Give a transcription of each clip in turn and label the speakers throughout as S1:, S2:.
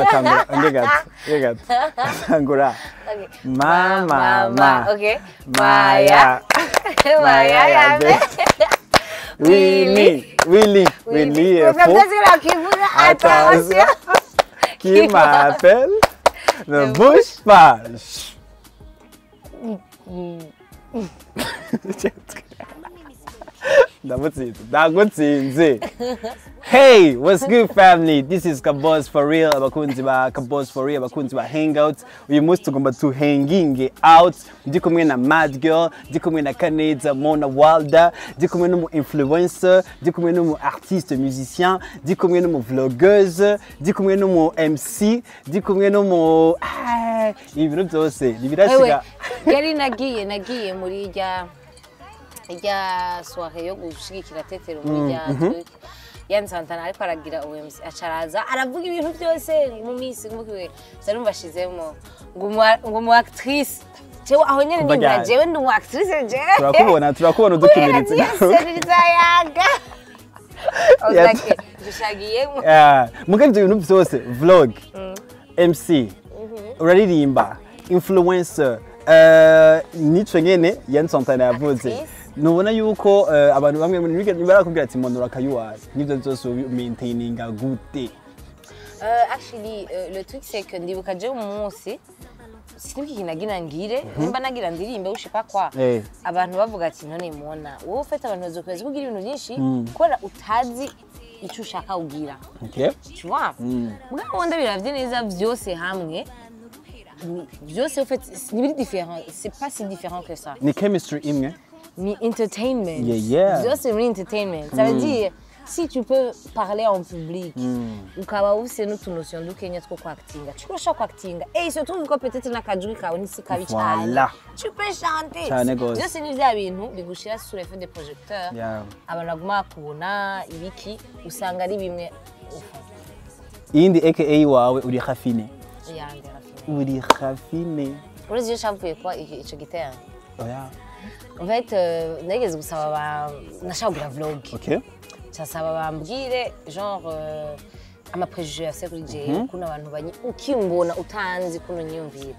S1: batangura ngegato batangura mama
S2: okay Maya Maya yabe
S1: Willy
S2: attention
S1: qui m'appelle ne bouge pas. Hey, what's good, family? This is Kabos for real. Abakunzi ba Kabos for real. Abakunzi ba hangout. Uyu munsi tugomba to hanging out. Ndi kumwe na Mad Girl, ndi kumwe na Kaneza Mona Wilder, ndi kumwe n'umu influencer, ndi kumwe n'umu artiste musicien, ndi kumwe n'umu vlogueuse, ndi kumwe n'umu MC, ndi kumwe n'umu ibintu byose nibirashika.
S2: Yari nagiye muri ijya soirée yo gushigikira Tetero muri ijya Yansantana ariko aragira OMC acaraza aravuga ibintu byose mu misi ngumukwe sarumva shizemo ngo mu actrice cyo aho nyene ni jewe ndi mu actrice je
S1: turakubona udukimiritse
S2: yaga ozake dushagiyemo
S1: mugenzi ibintu byose vlog MC uraririmba influencer nico nyene Yansantana yavuze nubona yuko abantu bamwe muri barakubwira ati monora kayuwazi nivyo byose maintaininga gute.
S2: Actually le truc c'est que ndibuka je umunsi siniki kinagira ngire nimba nagira ndirimbe ushipa kwa abantu bavuga ati none mona wowe ufite abantu bazokweza kugira ibintu byinshi kora utazi icyo ushaka ugira.
S1: Okay,
S2: tu vois mugabo ndabiravye neza byose hamwe byose ufite ni différent, c'est pas si différent que ça.
S1: Ni chemistry imwe
S2: ni entertainment.
S1: Yeah.
S2: C'est aussi entertainment. Ça veut dire si tu peux parler en public, ukaba ufise n'utu notion du Kenya two actinga. Tu peux actinga. Et il se trouve que peut-être na kajuri kawe ni si kabi cyane.
S1: Voilà.
S2: Tu peux chanter.
S1: Just
S2: ni vya bintu bigushira sur les feux des projecteurs.
S1: Yeah.
S2: Abantu baguma kubona ibiki usanga ari bimwe.
S1: Indi aka wawe uri rafine.
S2: Yande rafine.
S1: Uri rafine.
S2: Urezi shavuye kwa ico gitero.
S1: Oya.
S2: En fait, nageze gusaba nashaka vlog.
S1: Okay.
S2: Cyasaba bambwire genre ama préjugés assez kuri je kuna abantu banyi ukimbona utanzi kuno nyumvira.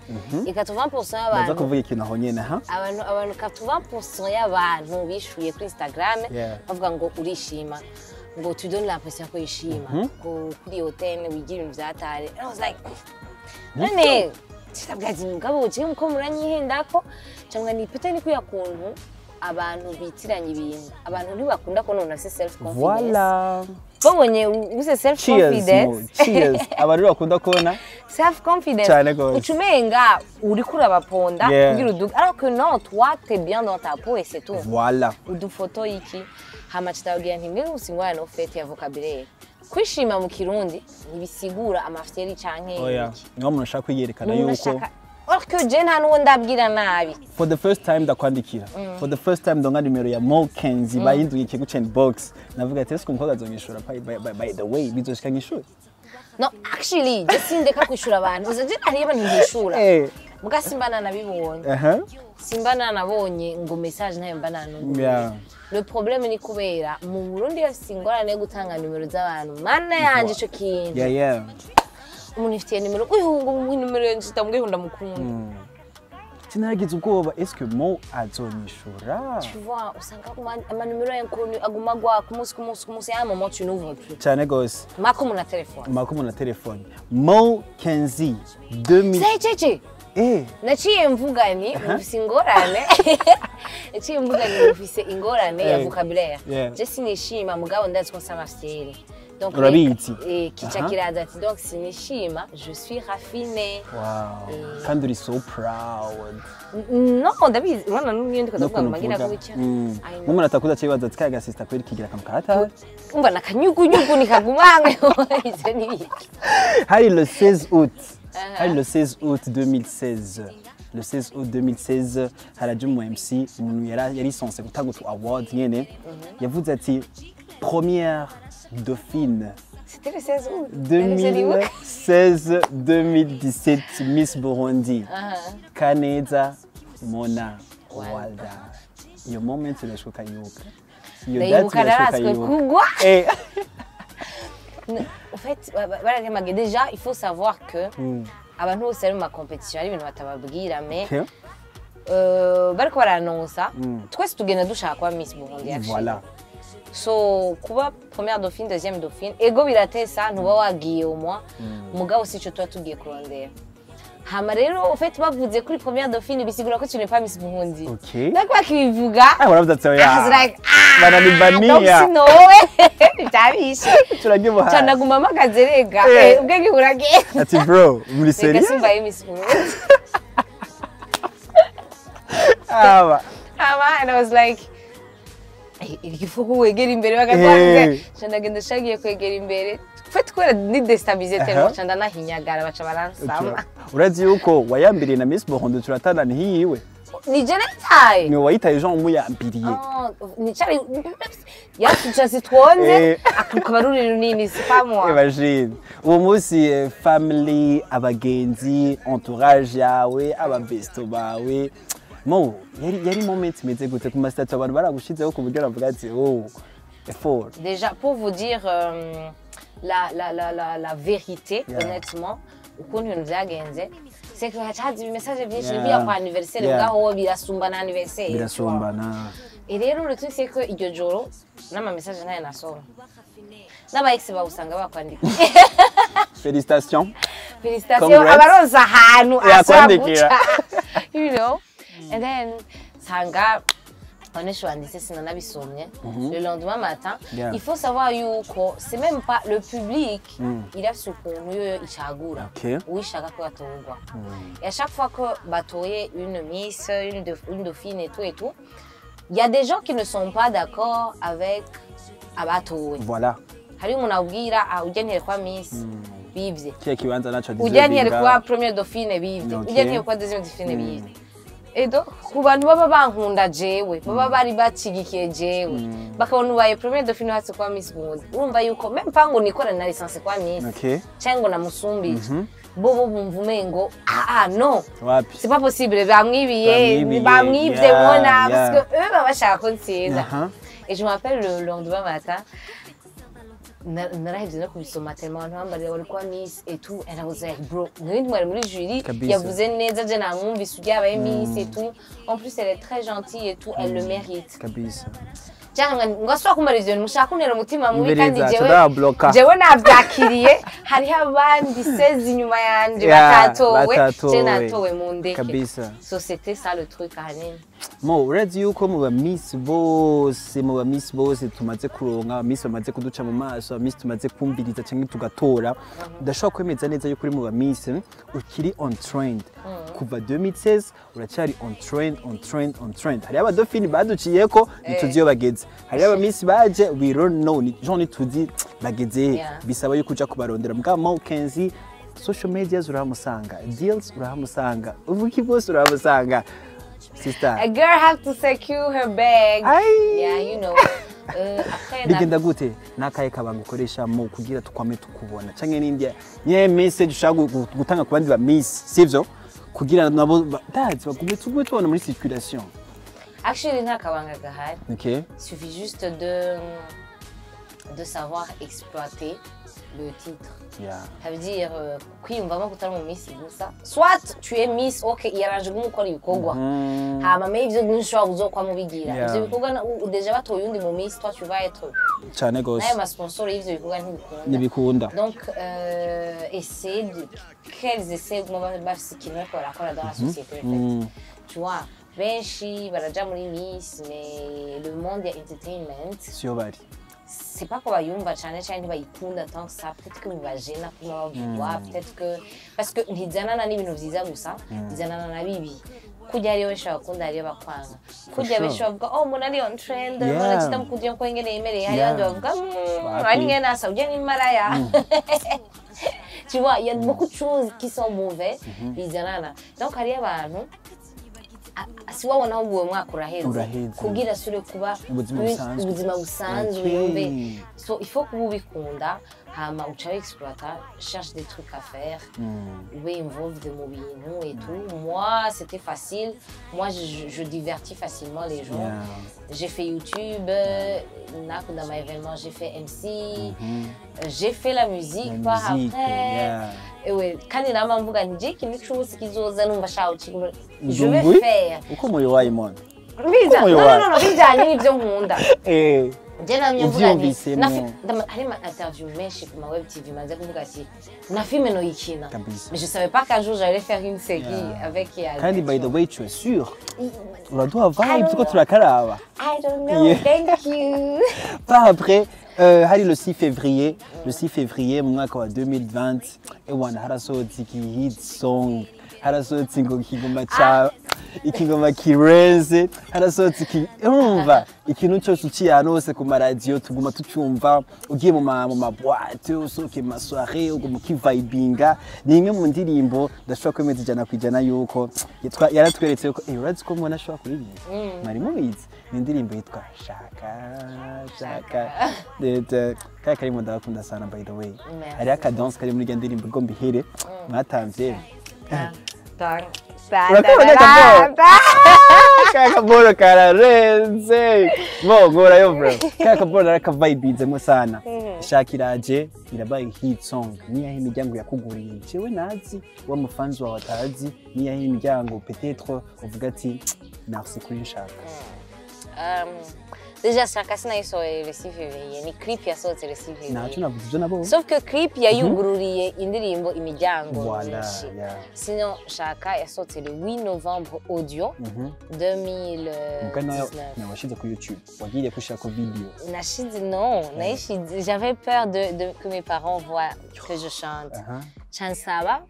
S2: Ika 20% y'abantu.
S1: Ndaza kuvuga ikintu aho nyene ha.
S2: Abantu 20% y'abantu bishuye kuri Instagram bavuga ngo urishima. Ngo tu donnes l'impression ko yishima. Ngo kuri hotel wigira ibintu byatare. I was like none cyabwazi mugabo je muko muranyihendako cyangwa ni pete ni kuya kuntu abantu bitiranye ibintu abantu ntibakunda ko none self confidence.
S1: Voilà.
S2: Babonye use self confidence.
S1: Cheers. Abantu bakunda kona
S2: Self confidence. Ucumenga uri kurabaponda kugira uduga. Alors que non, toi t'es bien dans ta peau et c'est tout.
S1: Voilà.
S2: Udu photo iki hama kitawugira ntimwe usingwana no fete ya vocabulaire. Kwishima mu Kirundi nibisigura amafyeri canke
S1: iki. Ngo umuntu ashaka kwiyerekana yuko
S2: or que je nta nuwo ndabwira nabi.
S1: For the first time ndakwandikira. For the first time ndonga nimero ya Mo Kenzi bayinduye ikigo chain box. Navuga ati ese umukobwa azonyishura by the way bizoshika nkishura.
S2: No, actually, je sindeka kwishura abantu. Uzaje ariba ntishura. Muga simbana nabibonye. Simbana nabonye ngo message nayo mbana n'umuntu. Le problème ni kubera mu Burundi yafise ingorane yo gutanga nimero z'abantu. Mana yanje ico kintu.
S1: Yeah.
S2: Umuntu ifitiye nimero uyihunga mu nimero yanje ndamwihunda mukunda.
S1: Sinagize ubwoba est-ce que Mo azonyishura?
S2: Tu vois, usanga ama numero y'inkonnu aguma gwa ku munsi ya moment tu n'ouvres plus.
S1: Cyane gose.
S2: Mako mu na telefone.
S1: Mo Kenzi 2000.
S2: Sei. Naciye mvugani mufise ingorane. Naciye mvugani mufise ingorane ya vocabulaire. Je sinishima mugabo ndazi ko nsama fiere. Donc kicha kiraza ati donc sinishima je suis raffinée.
S1: Wow. Kandi uri so proud.
S2: No, ndabizi urana n'unyindi kazavuga magira kubica.
S1: Umuntu atakuza cyibaza ati kaga sister kweri kigira kamukata.
S2: Umva nakanyugunyugu nikagumanga ize nibiki.
S1: Hari le 16 août. Hari le 16 août 2016. Le 16 août 2016 haraje mu MC umuntu yari censé gutanga utu award nyene. Yavuze ati première dauphine.
S2: C'était le 16 août
S1: 2016-2017 Miss Burundi. Kaneza Mona Wilder. Iyo moment urashoka yuka.
S2: Iyo date urashoka yuka. En fait, déjà, il faut savoir que abantu bose bari mu makompetisiyo hari ibintu batababwira me bariko baranonsa twese tugenda dushaka kuba Miss Burundi yaciye so kuba première dauphine deuxième dauphine ego biratesa ntuba wagiye umwa mugabo sico tuba tugiye kurondera hama rero en fait bavuze kuri première dauphine bisigura ko tu n'es pas Miss Burundi donc bakibivuga
S1: uravuze ati ya
S2: bananibania donc sinowe bitabishe
S1: turagiye
S2: cyandaguma magazerega ubwenge burage
S1: ati bro muri serie
S2: simbaye Miss Burundi and I was like il faut kwegera imbere bagatanze cyandagenda shagiye kwegera imbere fait kwera ni destabiliser tellement cyanda nahinyagara baca baransama
S1: urazi yuko wayambiriye na Miss Burundi turatana ntiyiwe
S2: ni genetaye
S1: ni wayitaye Jean umuyambiriye
S2: ni cyari yakicazi twonze akukabaruri runini sipamwa
S1: imagine uwo munsi family abagenzi entourage yawe ababesto bawe mo yari moment meze gute ku mastatue abantu baragushizeho ku buryo ravuga ati oh effort
S2: déjà pour vous dire la vérité honnêtement ukuntu ibintu byagenze c'est que hacaza message byinshi biya kwa anniversaire bwaho birasumbana anniversaire
S1: birasumbana
S2: et rero le truc c'est que iryo joro nama message nayo nasoma n'aba ex bawusanga bakwandika
S1: félicitations
S2: abaronza ahantu asabutsa you know and then sanga honnêtement wanditse sinanabisomye le lendemain matin il faut savoir yuko c'est même pas le public il a ukuntu yo icagura uwishaka ko batogwa et à chaque fois que batoye une miss une dauphine et tout il y a des gens qui ne sont pas d'accord avec abatowe
S1: voilà
S2: hari umuntu abwira ugenere kwa miss bivye
S1: kibanza naco
S2: ugenere kwa première dauphine bivye ugenere kwa deuxième dauphine bivye edo ku bantu baba bankunda jewe baba bari bacigikiye jewe bakabona ubaye première dauphine hatse kwa Miss Burundi urumva yuko même pas ngo nikora na licence kwa Miss cyangwa na musumbi bobo bumvumengo non c'est pas possible bamwibye mona parce que eux baba bashaka ko ntsinda et je m'appelle le lendemain matin narahevye no kubisoma tellement abantu bambarira wari kwa Miss et tout and I was like bro mwindi mwari muri jury yavuze neza je namwumvise ujyabaye Miss et tout en plus elle est très gentille et tout elle le mérite
S1: kabisa
S2: cyangwa ngaswa kumarizo mushaka unera umutima mubi kandi jewe navyakiriye hari abandi 16 inyuma yanje batatowe je natowe mu ndeke
S1: kabisa
S2: so c'était ça le truc ahanini
S1: mo urazi yuko mu ba Miss bose tumaze kuronka Miss bamaze kuduca mu maso Miss tumaze kumviriza cyangwa tugatora ndashobora kwemeza neza yuko uri mu ba Miss ukiri on trend kuva 2016 uracyari on trend hari aba dauphine baduciye ko nituziyo bageze hari aba Miss baje we don't know ni Jean tuzi bageze bisaba yuko uja kubarondera mbwa mo Kenzi social medias uramusanga deals uramusanga uvuki bose uramusanga sister
S2: a girl have to secure her bag yeah you know
S1: bigenda gute nakaye kabanga ukoresha mu kugira tukwame tukubona canke n'indi nye message ushaka gutanga ku bandi ba Miss sivyo kugira nabo dazi bagume tubona muri circulation
S2: actually nta kabanga gahari
S1: il
S2: suffit juste de savoir exploiter le titre. Ça veut dire kwiyumvamo kutari mu Miss gusa. Soit tu es Miss, OK, yaranje gukora ibikogwa. Hama mais ivyo nshobora uzokwa mubigira. Ivyo bikogwa deja batoye undi mu Miss, toi tu vas être
S1: cyane gose.
S2: Naye ma sponsor ivyo bikogwa
S1: ntibikunda.
S2: Donc essayer de quels essais basikina ko rakora dans la société. Tu vois, benshi baraja muri Miss mais le monde ya entertainment
S1: siyo bari.
S2: C'est pas qu'on va yumva cyane cyane bayikunda tant que ça peut-être que bibagena kuma bavuga peut-être que parce que ntizanana n'ibintu vyiza gusa ntizanana na bibi kujya ariyo bashaka kunda ariyo bakwanga kujya besho bavuga oh umuntu ari on trend umuntu kitamukujya ko ingene yemereye hari abandi bavuga ari ngene nasa ujye ni maraya tu vois il y a beaucoup de choses qui sont mauvaises bizanana donc hari abantu si wabona ahubwo uwo mwaka uraheze kugira asure kuba ubuzima busanzwe yumve so il faut kuba ubikunda hama uca exploiter cherche des trucs à faire ube involved mu bintu et tout moi c'était facile moi je divertis facilement les gens j'ai fait YouTube dans ma événement j'ai fait MC j'ai fait la musique par après ewe kandi nama mvuga nje ikintu cyose kizoza numva shaho je vais faire
S1: uko moyo wayi mona
S2: biza no bijanye n'ibyo nkunda je namye mvuga hari ma interview menshi ku ma web TV maze kuvuga ati na filme no yikina mais je savais pas qu'un jour j'allais faire une série avec
S1: kandi by the way tu es sûr uraduha vibe tuko turakaraba
S2: I don't know thank you
S1: par après hari le 6 février mu mwaka wa 2020 ewana harasohotse iki hit song harasohotse ngo kigoma cha ikingoma kirenze harasohotse urumva ikintu cyose uciye ahantu hose ku maradiyo tuguma tucyumva ugiye mu maboite usohoke mu masoirée uguma ukivibinga ni imwe mu ndirimbo ndashobora kwemeza ijana ku ijana yuko yaratweretse yuko urazi ko mubona ashobora kuririmba mwari mubizi ni indirimbo yitwa shaka kaya karimo ndagakunda sana by the way hariho akadance kari muri iyo ndirimbo ubwo mbihere mwatanvye Kakaboro kararenze ngora yo bro kakaboro arakavibinzemo sana shakiraje irabaye hit song niyahe imiryango yakuguriye jewe nazi wa mufanzi wawe atazi niyahe imiryango peut-être uvuga ati merci kuri shaka
S2: Déjà, Sarkasina est sur le 6 février, ni clip ya sorti le 6 février.
S1: Sauf
S2: que clip ya yugururiye indirimbo imiryango.
S1: Voilà.
S2: Sinon, Shaka est sorti le 8 novembre audio 2019.
S1: Mais washize ku YouTube. Wagiye kushaka vidéo.
S2: Non, j'avais peur que mes parents voient que je chante. Chansaba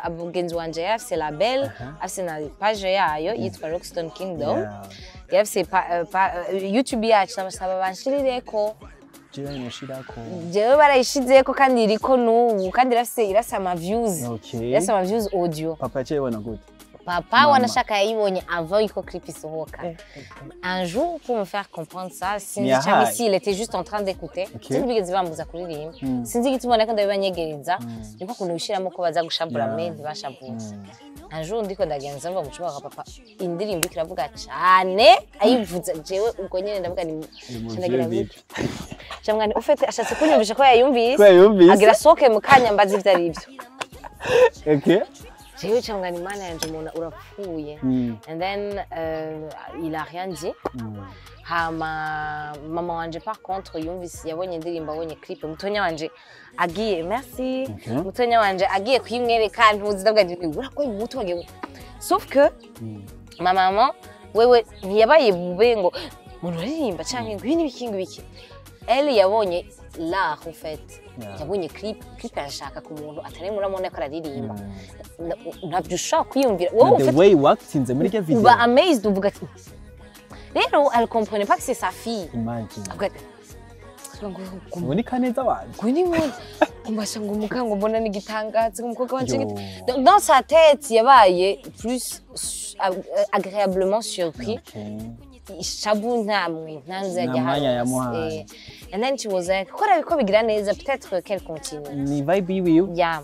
S2: abugenzi wanje yafise label afise na page yayo yitwa Rockstone Kingdom yafise YouTube yacu n'abasaba banshirireko jewe barayishizeko kandi iriko n'ubu kandi irafise ama views irafise ama views audio
S1: papa yaciye bona gute
S2: Papa wanashaka yayibonye avant iko clip isohoka. Un jour pour me faire comprendre ça, sinzi il était juste en train d'écouter. Sinzi bigeze bambuza kuririmba. Sinzi gituma nako ndabibanyegereza. Niko kuntu ushiramo ko baza gushabura mente bashabura. Un jour ndiko ndagenza mva mucuba wa papa indirimbo kiravuga cyane ayivuza jewe ubwo nyene ndavuga ni ndagira gute. Cyangwa ufite ashatse kunyumvisha ko yayumvise. Agira soke mu kanya mbaza ivyo ari byo.
S1: Okay.
S2: Jewe cyangwa ni mana yanje umuntu urapfuye and then il a rien dit hama mama wanje par contre yumvise yabonye indirimbo abonye clip mutonya wanje agiye merci mutonya wanje agiye kwimwereka ntuzi ndavuga ndi urakoye muto wage sauf que ma maman wewe ntiyabaye bube ngo umuntu aririmba canke ngo ibintu bikinga biki elle yabonye là en fait yabonye clip arashaka ku muntu atari muramone ko araririmba nabyo ushaka kwiyumvira
S1: wowe the way wakinze muri ke video
S2: uba amazed uvuga ati rero elle comprenait pas que c'est sa fille
S1: imagine
S2: ngo
S1: ni kaneza waje
S2: kuni ngo kumbasha ngo umukango mbona ni gitangaza umukobwa wanje dans sa tête yabaye plus agréablement surpris Shabu ntamwe ntanze yahaye and then she was like kora biko bigira neza peut-être qu'elle continue
S1: ni vibe yiwe
S2: yeah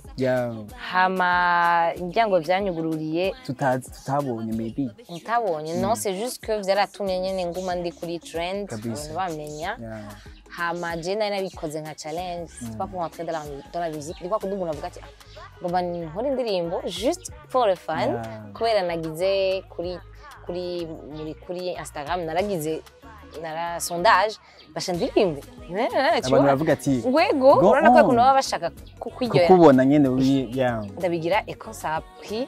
S2: hama indyango byanyugururiye
S1: tutabonye maybe
S2: utabonye non c'est juste que byaratumye nyene nguma ndi kuri trend bamenya hama je nabikoze nka challenge c'est pas pour entrer dans la musique ni kwa kudubu navuga ati ngomba nkora indirimbo juste pour le fun kubera nagize kuri Instagram naragize sondage bashandirimbe
S1: abantu bavuga ati
S2: ngwego urana ko kuno bashaka kukwiryoya
S1: kubona nyene uri
S2: ndabigira et quand ça a pris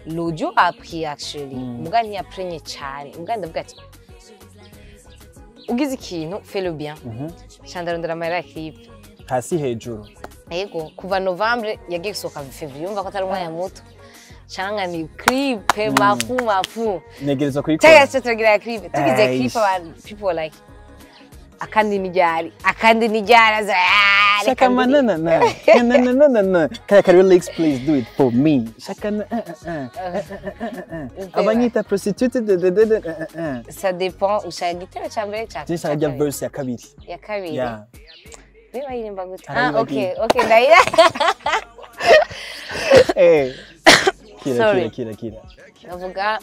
S2: l'audio a pris actually muga ntiyaprenye cyane muga ndavuga ati ugize ikintu fais le bien chandarondera amara clip
S1: hasi hejuru
S2: yego kuva Novembre yagiye gusohoka February umva ko atari umwanya muto changa ni clip mafu
S1: negereza kuyikora
S2: tugize clip abantu people like akandi nijari
S1: Shaka manana Can relax, please do it for me. Shaka abanyita prostitute
S2: ça dépend ushaka gitero cyambere cyaka
S1: Jinsa ya verse ya kabiri yeah
S2: biba yirimba gute okay ndaya
S1: kira
S2: navuga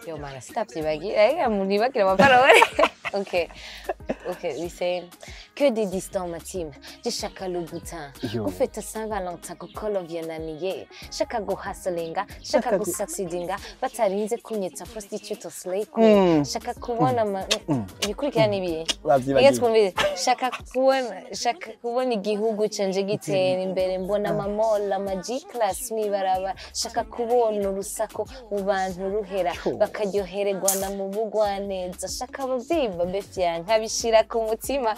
S2: yo mana sitavyibagira munibagira amaparole ok we say que des distants matime je shaka le boutin gufeta Saint-Valentin gukolo vyananiye shaka go hustlinga shaka go succeedinga batarinze kunyetsa prostitute slay shaka kubona bikurikirana ibiye yetwumvise shaka kubona igihugu canje gitera imbere mbona mamola ama-G class mibaraba shaka kubona urusako mu bantu ruhera bakaryohererwa na mu bugwaneza shaka abavyiba befya nkabishira ku mutima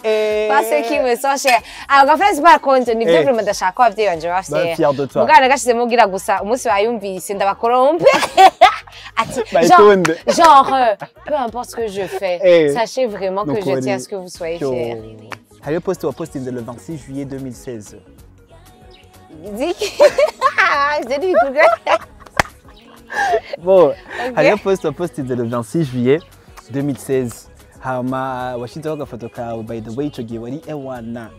S2: parce qu'il me sent cher alors en fait c'est pas compte ni byo vraiment ndashaka abavyeyi banje bafye mugana gashizemo gira gusa umunsi bayumvise ndabakorompe ati genre peu importe ce que je fais sachez vraiment que je tiens à ce que vous soyez fiers.
S1: Harry Post was posted le 26 juillet 2016.
S2: J'ai dit
S1: bon, Harry Post was posted le 26 juillet 2016. Hama washizeho agafoto kawe by the way ico gihe wari ewana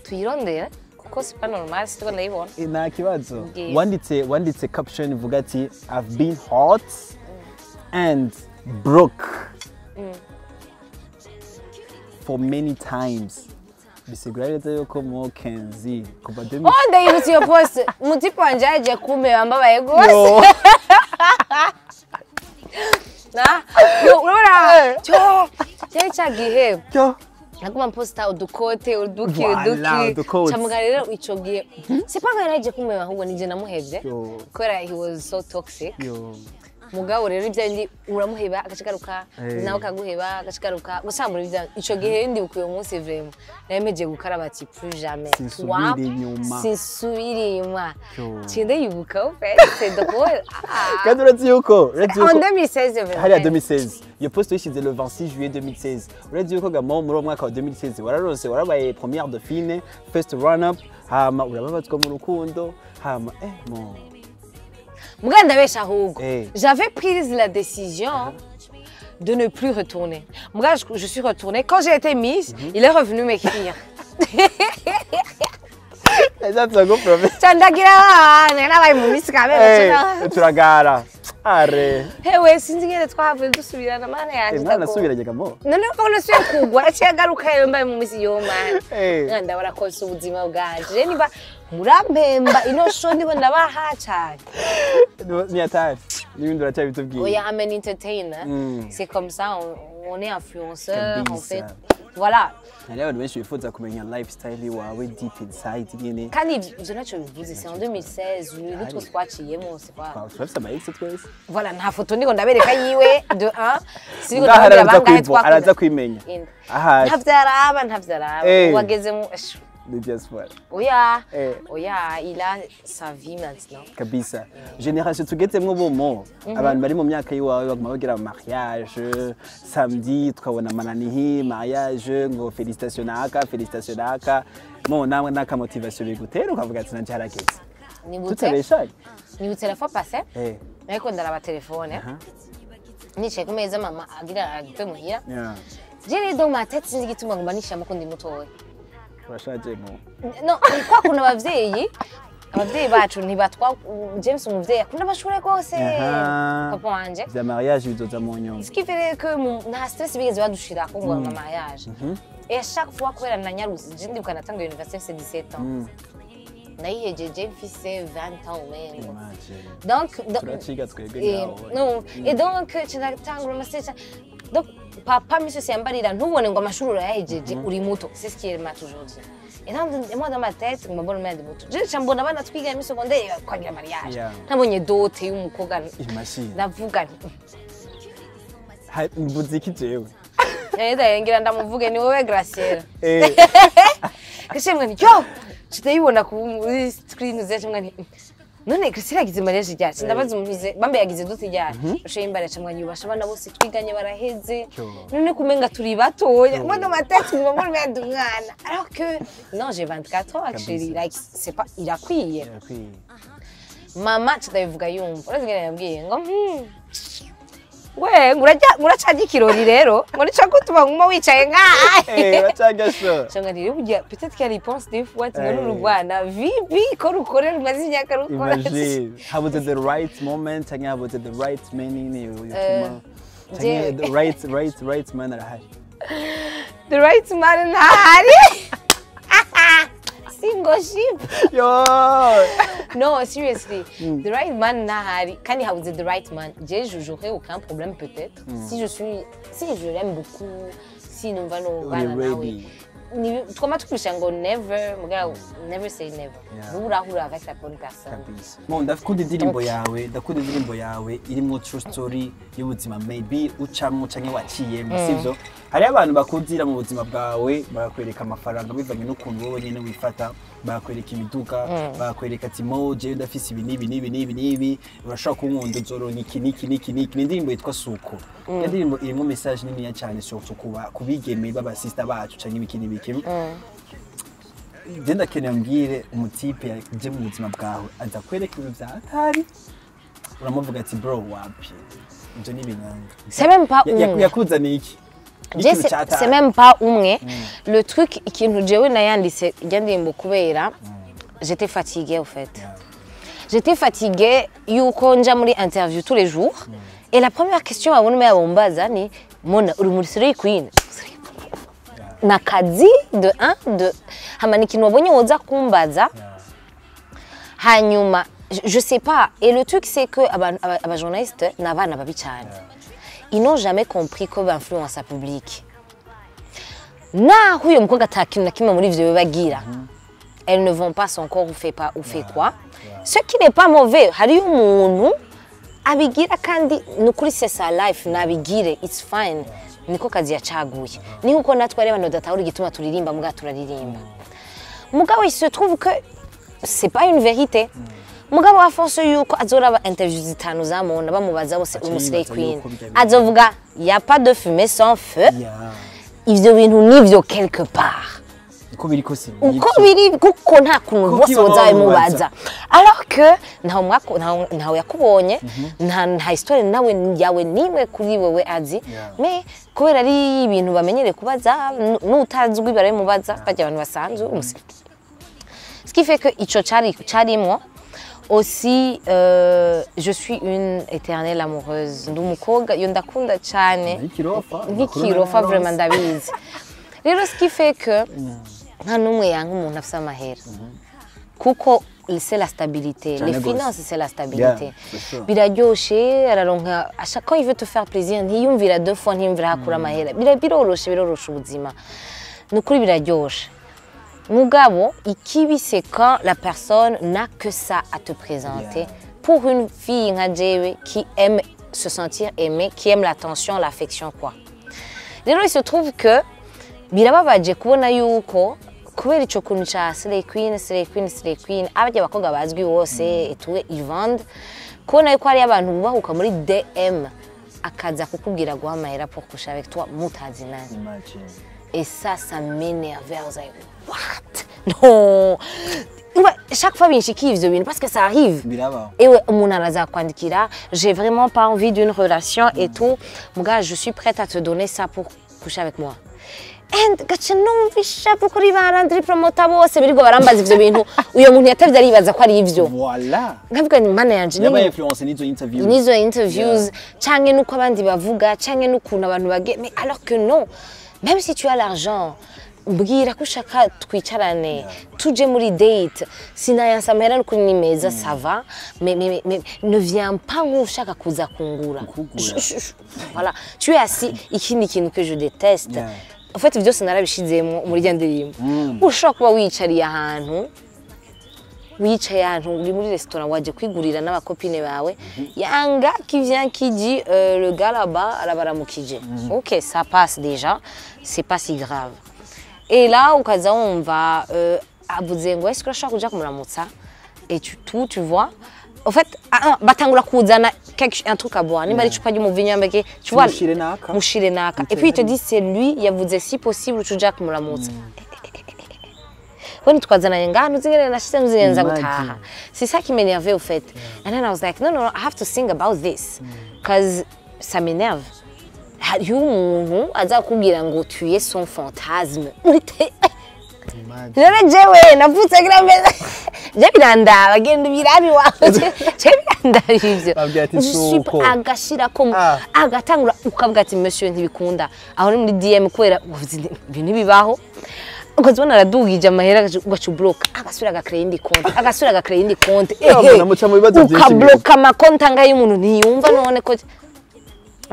S2: tuyirondera kuko c'est pas normal si tubona yibona
S1: nta kibazo wanditse caption ivuga ati I've been hot and broke for many times bisigura leta yuko mo Kenzi kuva 2000
S2: ndayibutse iyo post mutipo wanje yaje kumbe bambabaye gose urabona cyo cyagihe naguma posta udukote uduki camuga rero ico gihe sipanga yaraje kumwe ahubwo nije namuhevye kubera he was so toxic mugabo rero ivyandi uramuheba agashikaruka nawe kaguheba agashikaruka gusambura ivya ico gihe ndi ukuye umunsi vraiment nayemeje gukaraba ati plus jamais sinsubiri inyuma cinde yibuka c'est drôle
S1: quand uratsi yuko
S2: en 2016
S1: hari 2016 iyo post yishize le 26 juillet 2016 uratsi yuko gamo muri mwaka wa 2016 wararose warabaye première de fine first run up hama urababatswa mu rukundo hama mon
S2: j'avais pris la décision de ne plus retourner. Je suis retournée. Quand j'ai été mise, il est revenu m'écrire. Murambemba ino show nibo ndabaha cyane
S1: ni atari n'ibindi uracha bitubwiye
S2: oya I'm an entertainer c'est comme ça on est influenceur en fait voilà
S1: hari abantu benshi bifuza kumenya lifestyle wawe deep inside nyene
S2: kandi je nacho bivuze c'est en 2016 nitwo twaciyemo c'est pas
S1: twafite ama ex twese
S2: voilà nta foto ndiko ndabereka yiwe de 1
S1: siko ndabereka araza kwimenya
S2: aha ntavyaraba wageze mu
S1: de diaspora.
S2: Oya, il a sa vie maintenant.
S1: Kabisa. Génération tugezemwo bomo abantu bari mu myaka yiwawe baguma bagira mariage samedi tukabona mananihi mariage ngo félicitations naka mo namwe naka motivation bigutera ukavuga ati nanje harakeze.
S2: Nibutse la fois passée. Ariko ndaraba telefone. Nicaye ku meza mama agira agite muhira. Jere dans ma tête sinzi gituma ngomba nishama ko ndi mutowe. No, kwa kuna abavyeyi bacu ntibatwa James umuvyeyi akunda amashure gose papa wanje
S1: vya mariage bizoza mu nyuma
S2: ce qui fait que nta stress bigeze badushira ko ngo mariage et chaque fois kubera na nyaruzi je ndibuka natanga université c'est 17 ans nayihejeje mfise 20 ans même donc non et donc cinatanga amastage donc papa monsieur Siambarira ntubone ngo amashuri urayahejeje uri muto c'est ce qui m'a toujours dit et moi dans ma tête ngo mbona mende muto je chambona abana twiga mu secondaire kwagira mariage ntabonye dote y'umukobwa ndavuga
S1: mbuziki jewe
S2: ngira ndamuvuge ni wowe Graciela kishemwe ni yo kitayibona ku screen zeje mwani none Christine yagize mariage ryari ndabaza umuvuze bambe yagize dute ryari ushoye imbare camwa nyubasha abana bose twiganye baraheze none kumenga turi batoya moi dans ma tête je me vois le umwana alors que non j'ai 24 ans actually like c'est pas irakwiye mama tudabivuga yumva urazigana yambwiye ngo we nguracaje ikirori rero ngo nica gutuma nguma wicaye ngaha
S1: uracaje so
S2: cyangwa rero burya peut-être qu'elle pense des fois tu ngone urugwana vibi ko rukorera umaze imyaka rukora
S1: how was the right moment cyangwa how was the right meaning yutuma cyangwa the right man arahari
S2: the right man ntahari single ship
S1: yo
S2: no seriously the right man ntahari kandi how was the right man j'aurais aucun problème peut-être si je l'aime beaucoup si numva no bana nawe ni twama tukwisha ngo never mugabo never say never urahura avec la bonne personne
S1: bon ndakunda indirimbo yawe irimo true story y'ubuzima maybe ucamo canke waciyemo sivyo hari abantu bakuzira mu buzima bwawe bakwereka amafaranga bivanye n'ukuntu wowe nyene wifata bakwereka imiduga bakwereka ati moje ndafise ibi nibi urashaka kunkunda uzoronka iki n'indirimbo yitwa Suko indirimbo irimo message nini cyane surtout kubigeme baba sister bacu canke ibikini bikimi Genda keneye mbwire umutipe yaje mu buzima bwawe aza kwereka ibintu byatari uramuvuga ati bro wapi ibyo ni binyanga
S2: c'est même pas
S1: yakuzaniye iki
S2: c'est même pas umwe le truc ikintu jewe nayanditse ndirimbo kubera j'étais fatiguée au fait j'étais fatiguée yuko nja muri interview tous les jours et la première question abone yabombaza ni mona uri muri Slay Queen nakazi de 1 de hamani kintu wabonye woza kumbaza hanyuma je sais pas et le truc c'est que aba journalistes n'abana babi cyane ils n'ont jamais compris que l'influence publique na huyo mukobwa atakintu nakimwe muri ivyo bibagira elles ne vont pas son corps ou fait quoi ce qui n'est pas mauvais hari umuntu abigira kandi nukuri c'est sa life nabigire it's fine niko kazi yacaguye ni uko natwe ari abantu datahura igituma turirimba muga turaririmba mugabo il se trouve que c'est pas une vérité mugabo afonso yuko azoraba interview zitanu zamona bamubaza bose Slay Queen azovuga y a pas de fumée sans feu ivyo bintu nivyo quelque part
S1: uko biri kose
S2: uko biri kuko nta kuntu bose bazabimubaza alors que ntaho yakubonye nta histoire nawe yawe nimwe kuri wewe azi mais kubera ari ibintu bamenyere kubaza n'utazwi barabimubaza bajya abantu basanzwe ce qui fait que ico carimwo aussi je suis une éternelle amoureuse ndumukobwa yo ndakunda cyane nkikirofa vraiment ndabizi rero ce qui fait que nta numwe yanga umuntu afite amahera kuko c'est la stabilité les finances c'est la stabilité biraryoshe araronka à chaque fois il veut te faire plaisir ntiyumvira deux fois ntiyumvira hakura amahera biroroshe ubuzima nukuri biraryoshe mugabo ikibi c'est quand la personne n'a que ça à te présenter pour une fille nka jewe qui aime se sentir aimée qui aime l'attention l'affection quoi rero il se trouve que birababaje kubona yuko kubera ico kuntu ca Slay Queen abajya bakobwa bazwi bose etuwe Yvonne kubona yuko hari abantu bubahuka muri DM akaza kukubwira guhamahera pour coucher avec toi mutazi nani et ça m'énervait what non chaque fois binshikiye ivyo bintu parce que ça arrive et ouais umuntu araza kwandikira j'ai vraiment pas envie d'une relation et tout muga je suis prête à te donner ça pour coucher avec moi and gacha numvisha kuri barandri promoter bose birirwa barambaza ivyo bintu uyo muntu yatavye aribaza ko ari ivyo
S1: voilà
S2: nkavuga ni mana yanje
S1: ni influence nizo
S2: interviews canke nuko abandi bavuga canke nukuntu abantu bage mais alors que non même si tu as l'argent mbwira ko ushaka twicarane tuje muri date sinayansamera n'ukuri ni meza ça va mais ne viens pas ushaka kuza kungura voilà tu es assis ikindi kintu que je déteste en fait byose narabishizemo muri rya ndirimbo ushaka kuba wicariye ahantu uri muri restaurant waje kwigurira n'abakopine bawe yanga qui vient qui dit le gars là-bas arabaramukije OK ça passe déjà c'est pas si grave et là ukaza wumva avuze ngo est-ce que urashaka kuja kumuramutsa et tu vois en fait batangura kuzana un truc à boire nimba ari icupa ry'umuvinyo yambeke tu vois mushire naka et puis il te dit c'est lui yavuze si possible tuja kumuramutsa When twazananye ngano zingene nashize nzigenza gutaha c'est ça qui m'énervait au fait and then I was like no I have to sing about this cause ça m'énerve hariho umuntu aza kubwira ngo tu es son fantasme None jewe navutse gira meza je biranda bagenda birabi wawe je biranda ivyo agashira ko agatangura ukavuga ati monsieur ntibikunda aho ni muri DM kwera ibintu bibaho ukazibona aradugije amahera ugacubloka agasura agakreya indi konti ukabloka amakonti angahe y'umuntu ntiyumva none ko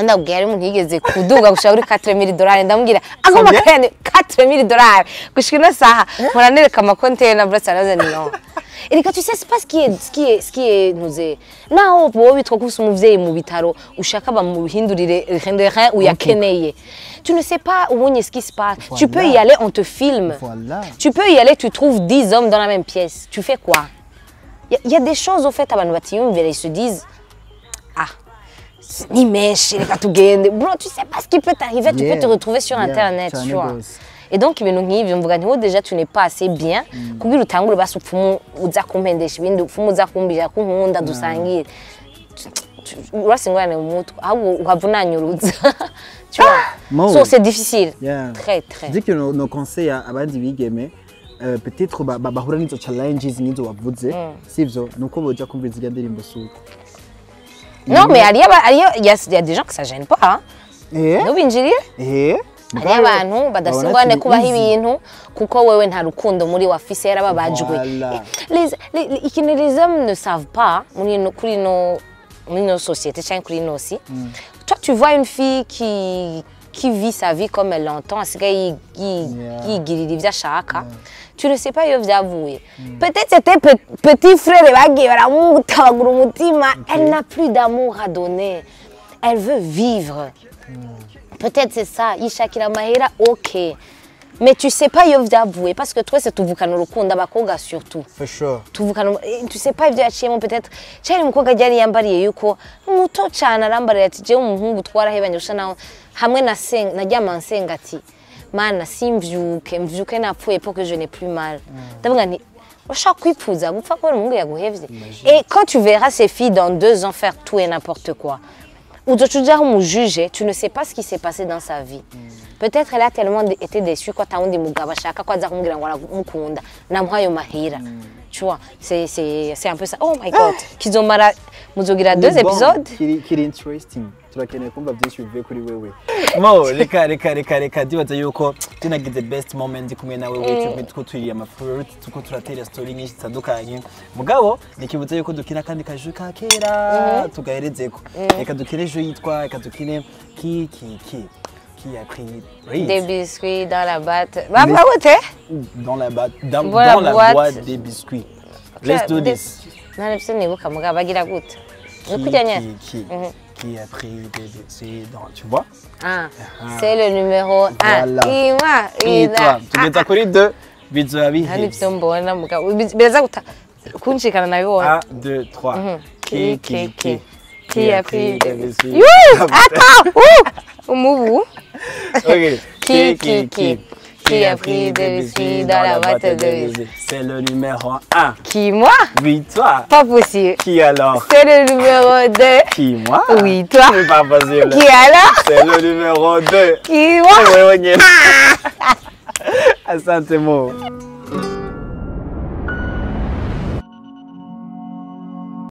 S2: ndabwira ari umuntu yigeze kuduga gushaka kuri $4000 ndamubwira agomba kandi $4000 gushika ino saha murandereka amakonti na brother naze no Erika tu sais c'est pas ce qui est nous naho bo bitwa kusa umuvyeyi mu bitaro ushaka bamuhindurire rien ou yakeneye tu ne sais pas où est ce qui se passe tu peux y aller on te filme tu peux y aller tu trouves 10 hommes dans la même pièce tu fais quoi il y a des choses au fait abantu batiyumvira ils se disent ah ni mesh reka tugende bro tu sais pas ce qui peut t'arriver tu peux te retrouver sur internet tu vois et donc ibintu nk'ibyo mvuga nti déjà tu n'es pas assez bien kugira utangure basupfumu uza kumpendesha ibindi upfumu uza kumbira kunkunda dusangire urasingwana mu mutwe ahubwo ukavunanyuruza tu vois so c'est difficile très
S1: dis que nos conseils abandi bigeme peut-être bahura n'izo challenges n'izo wavuze sivyo nuko boja kumvira izya ndirimbo suko
S2: non mais il y a des gens que ça gêne pas hein n'ubinjiriye hari abantu badasingwane kubaho ibintu kuko wewe nta rukundo muri wafise yarababajwe les hommes ne savent pas muri nos sociétés cyangwa kuri nosi toi tu vois une fille qui vit sa vie comme elle l'entend asigaye yigirira ivyo ashaka tu ne sais pas iyo vyavuye peut-être c'était petit frère bagiye baramutabagura umutima elle n'a plus d'amour à donner elle veut vivre peut-être c'est ça yishakira mahera OK mais tu sais pas iyo vyavuye parce que toi c'est tuvukana urukundo abakobwa surtout
S1: for sure
S2: tuvukana tu sais pas ivyo yaciyemo peut-être cyari umukobwa ryari yambariye yuko muto cyane arambariye ati je umuhungu twarahebanye usha naho hamwe na senga najyama nsenga ati mana mvyuke napfuye pour que je n'ai plus mal ndavuga nti ushaka kwipfuza gupfa ko umuhungu yaguhevye et quand tu verras ces filles dans 2 ans faire tout et n'importe quoi ou de tu dire mu juge tu ne sais pas ce qui s'est passé dans sa vie peut-être elle a tellement été déçue quand undi mugabo ashaka ko aza kumubwira ngo aramukunda namuhayo mahira tu vois c'est un peu ça oh my god kizomara muzogira 2 épisodes
S1: kiri interesting turakeneye kumva byinshi bivuye kuri wewe mo reka dibaza yuko tunagize best moment kumwe nawe wewe tuko tuyiriye amafuru tuko turatera story nyinshi zitandukanye mugabo nikibuza yuko dukina kandi kaju ka kera tugaherezeko reka dukine ejo yitwa reka dukine qui a pris
S2: des biscuits dans la boîte baba wote
S1: dans la boîte des biscuits let's do this
S2: nane pse nibuka mugabo bagira gute ukujyanye
S1: qui a pris des biscuits dans tu vois
S2: c'est le numéro 1
S1: et toi tugeza kuri 2 bizoba bihe
S2: nane pse mbona mugabo beza guta kunshikana nabibona
S1: 1 2 3
S2: qui a pris des biscuits attends umubu
S1: OK
S2: qui a pris des biscuits dans la boîte de biscuits
S1: c'est le numéro 1
S2: qui moi
S1: oui toi
S2: pas possible
S1: qui alors
S2: c'est le numéro 2
S1: qui moi
S2: oui toi
S1: c'est pas possible
S2: qui alors
S1: c'est le numéro 2
S2: qui moi
S1: asante mo